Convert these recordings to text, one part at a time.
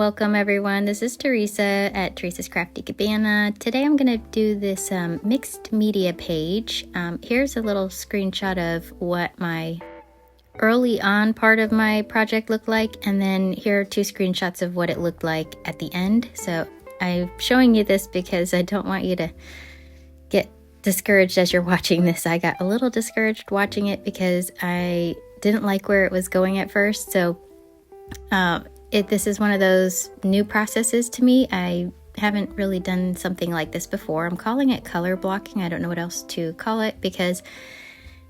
welcome everyone. This is Teresa at Teresa's Crafty Cabana. Today I'm going to do this mixed media page. Here's a little screenshot of what my early on part of my project looked like, and then here are two screenshots of what it looked like at the end. So I'm showing you this because I don't want you to get discouraged as you're watching this. I got a little discouraged watching it because I didn't like where it was going at first. So this is one of those new processes to me. I haven't really done something like this before. I'm calling it color blocking. I don't know what else to call it because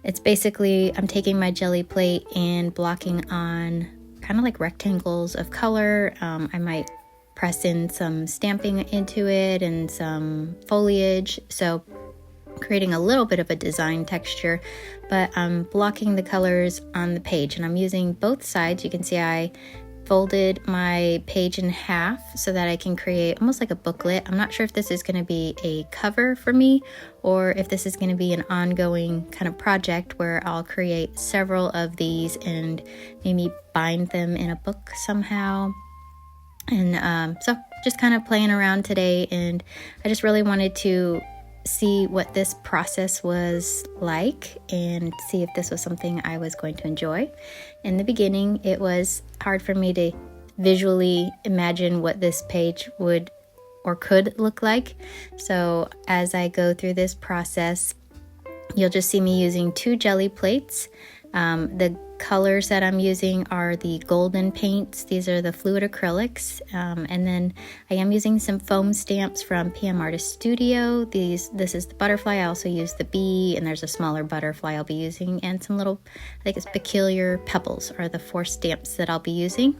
it's basically I'm taking my Gelli plate and blocking on kind of like rectangles of color. I might press in some stamping into it and some foliage. So creating a little bit of a design texture, but I'm blocking the colors on the page, and I'm using both sides. You can see I folded my page in half so that I can create almost like a booklet. I'm not sure if this is going to be a cover for me or if this is going to be an ongoing kind of project where I'll create several of these and maybe bind them in a book somehow. And so just kind of playing around today, and I just really wanted to see what this process was like and see if this was something I was going to enjoy. In the beginning, it was hard for me to visually imagine what this page would or could look like. So as I go through this process, you'll just see me using two Gelli plates. The colors that I'm using are the golden paints. These are the fluid acrylics. And then I am using some foam stamps from PM Artist Studio. This is the butterfly. I also use the bee, and there's a smaller butterfly I'll be using, and some little, I think it's peculiar pebbles are the 4 stamps that I'll be using.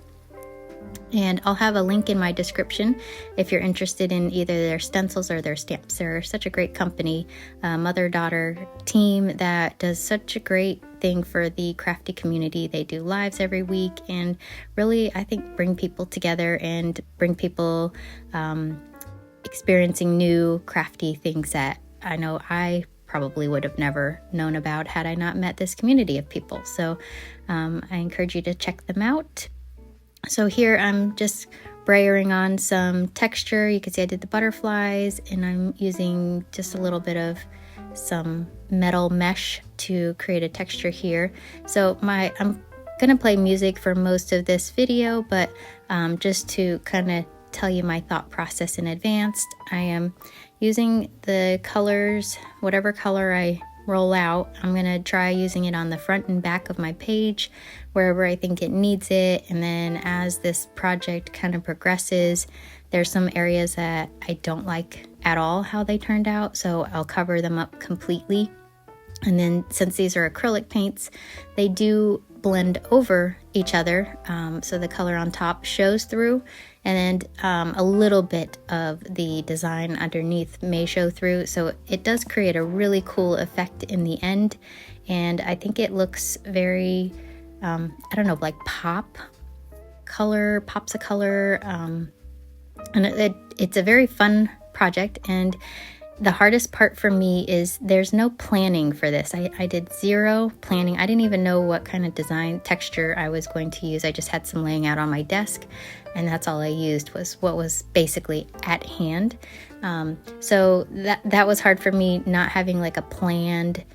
And I'll have a link in my description if you're interested in either their stencils or their stamps. They're such a great company, mother-daughter team that does such a great thing for the crafty community. They do lives every week and really, I think, bring people together and bring people experiencing new crafty things that I know I probably would have never known about had I not met this community of people. So I encourage you to check them out. So here I'm just brayering on some texture. You can see I did the butterflies, and I'm using just a little bit of some metal mesh to create a texture here. So I'm gonna play music for most of this video, but just to kind of tell you my thought process in advance, I am using the colors, whatever color I roll out. I'm gonna try using it on the front and back of my page wherever I think it needs it, and then as this project kind of progresses, there's some areas that I don't like at all how they turned out, so I'll cover them up completely. And then since these are acrylic paints, they do blend over each other, so the color on top shows through, and then a little bit of the design underneath may show through, so it does create a really cool effect in the end. And I think it looks very I don't know, like pops of color, and it's a very fun project. And the hardest part for me is there's no planning for this. I did zero planning. I didn't even know what kind of design texture I was going to use. I just had some laying out on my desk, and that's all I used was what was basically at hand. So that was hard for me, not having like a planned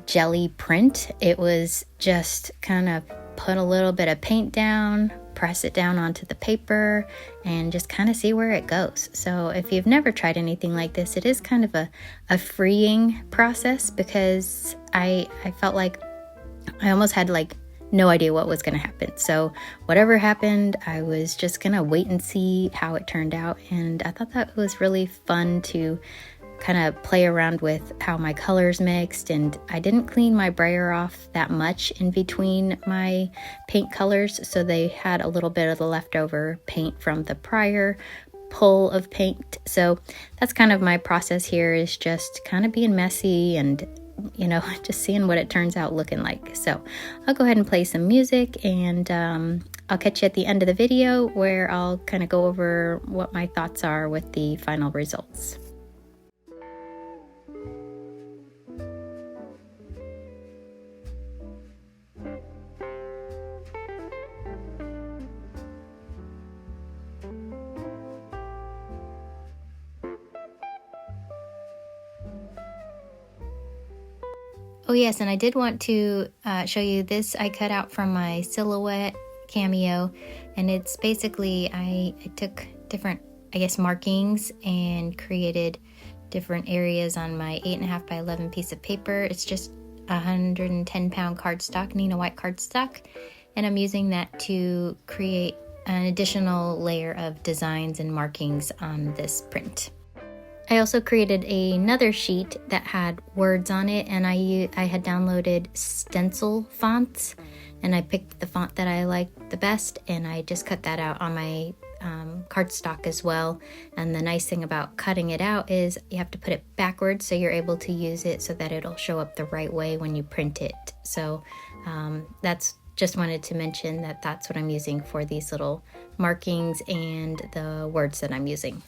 Gelli print. It was just kind of put a little bit of paint down, press it down onto the paper, and just kind of see where it goes. So if you've never tried anything like this, it is kind of a freeing process, because I felt like I almost had like no idea what was going to happen. So whatever happened, I was just going to wait and see how it turned out. And I thought that was really fun to kind of play around with how my colors mixed, and I didn't clean my brayer off that much in between my paint colors, so they had a little bit of the leftover paint from the prior pull of paint. So that's kind of my process here, is just kind of being messy and, you know, just seeing what it turns out looking like. So I'll go ahead and play some music, and I'll catch you at the end of the video where I'll kind of go over what my thoughts are with the final results. Oh yes, and I did want to show you this I cut out from my Silhouette Cameo, and it's basically I took different, I guess, markings and created different areas on my 8.5 by 11 piece of paper. It's just 110-pound cardstock, Nina White cardstock, and I'm using that to create an additional layer of designs and markings on this print. I also created another sheet that had words on it, and I had downloaded stencil fonts, and I picked the font that I liked the best, and I just cut that out on my cardstock as well. And the nice thing about cutting it out is you have to put it backwards so you're able to use it so that it'll show up the right way when you print it. So that's just wanted to mention that that's what I'm using for these little markings and the words that I'm using.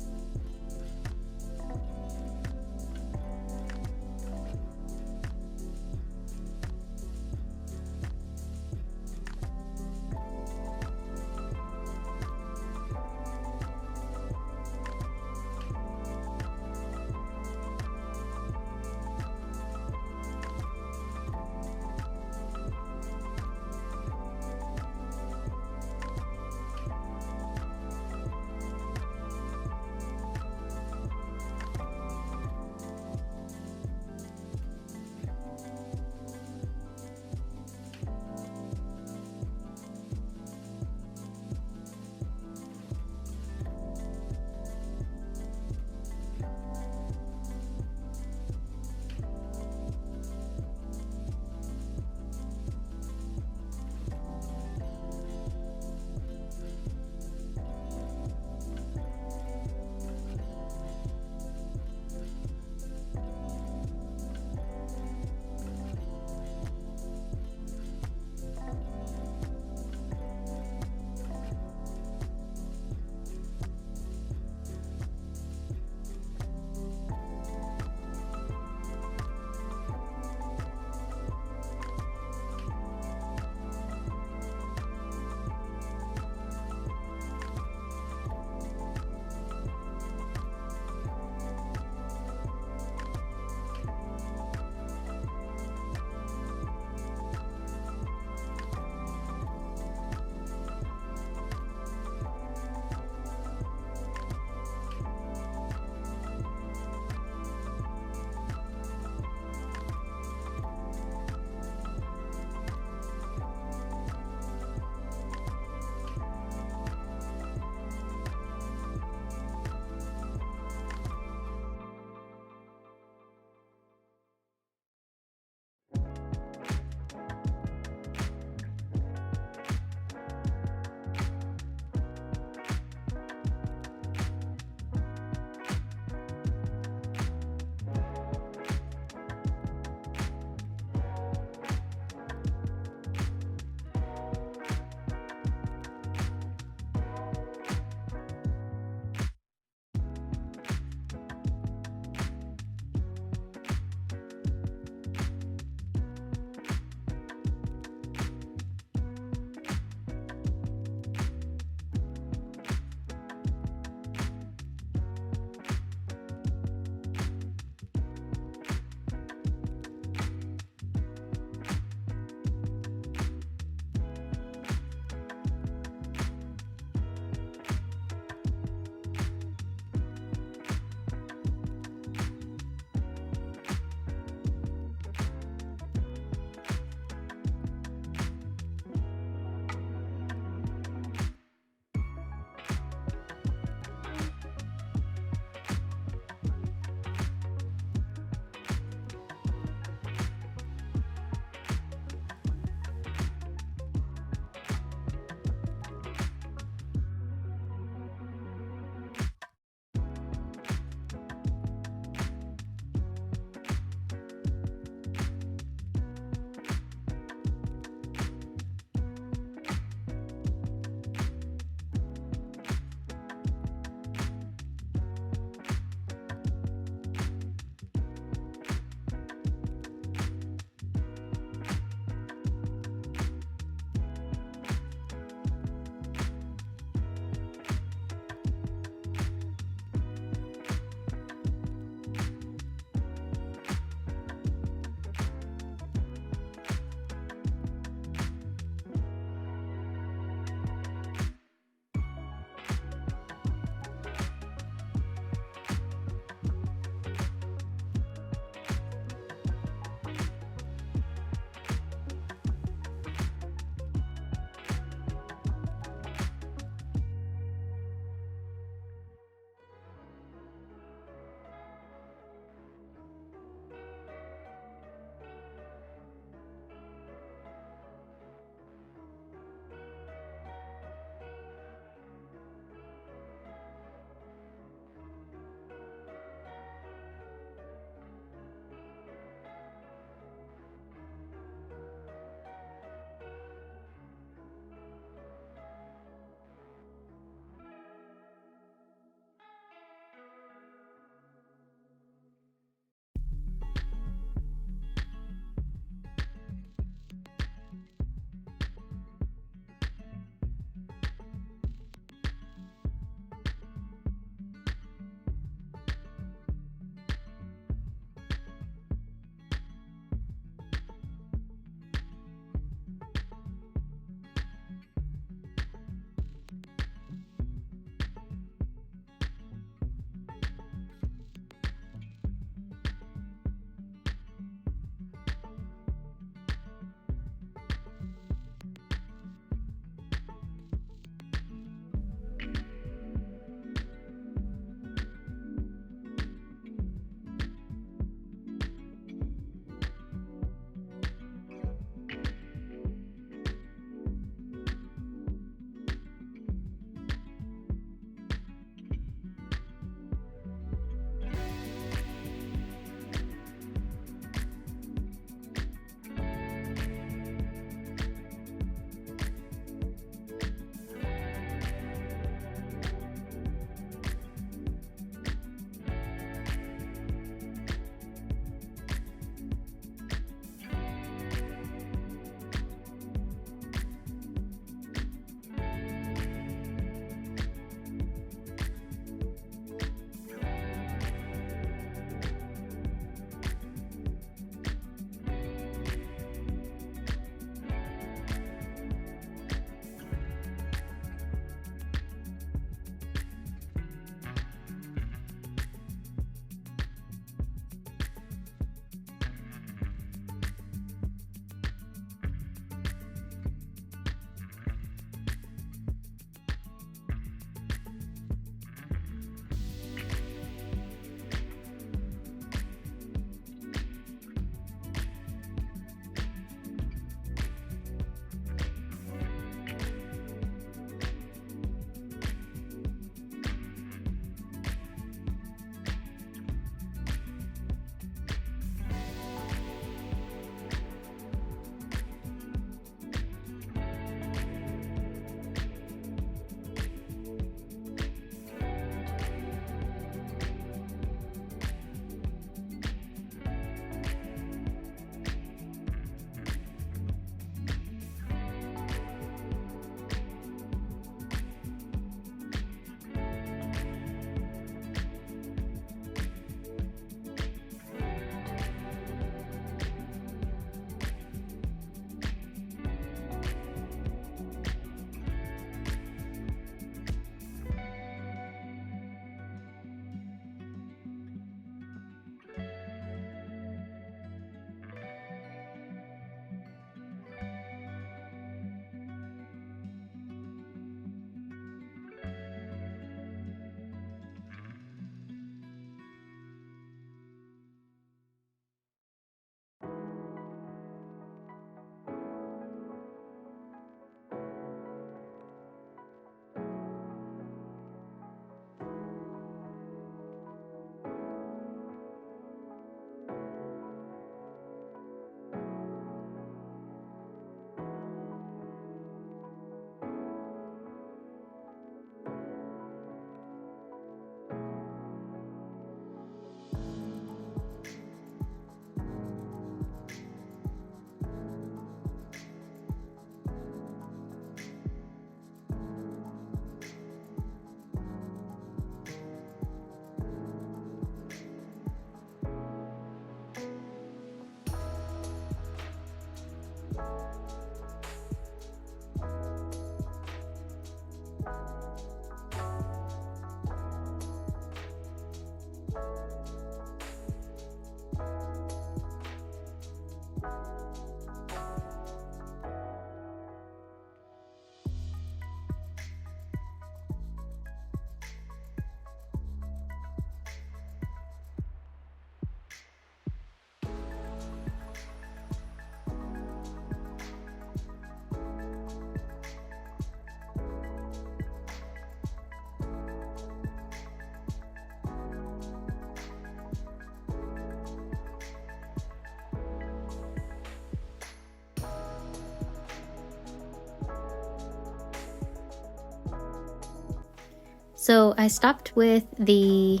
So I stopped with the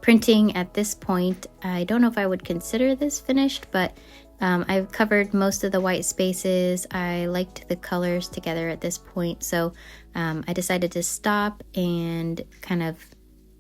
printing at this point. I don't know if I would consider this finished, but I've covered most of the white spaces. I liked the colors together at this point, so I decided to stop and kind of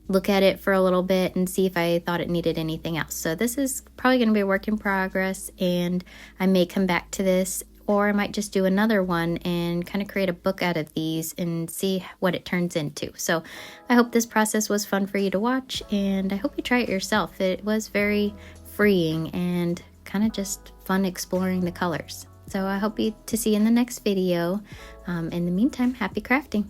look at it for a little bit and see if I thought it needed anything else. So this is probably going to be a work in progress, and I may come back to this, or I might just do another one and kind of create a book out of these and see what it turns into. So I hope this process was fun for you to watch, and I hope you try it yourself. It was very freeing and kind of just fun exploring the colors. So I hope to see you in the next video. In the meantime, happy crafting.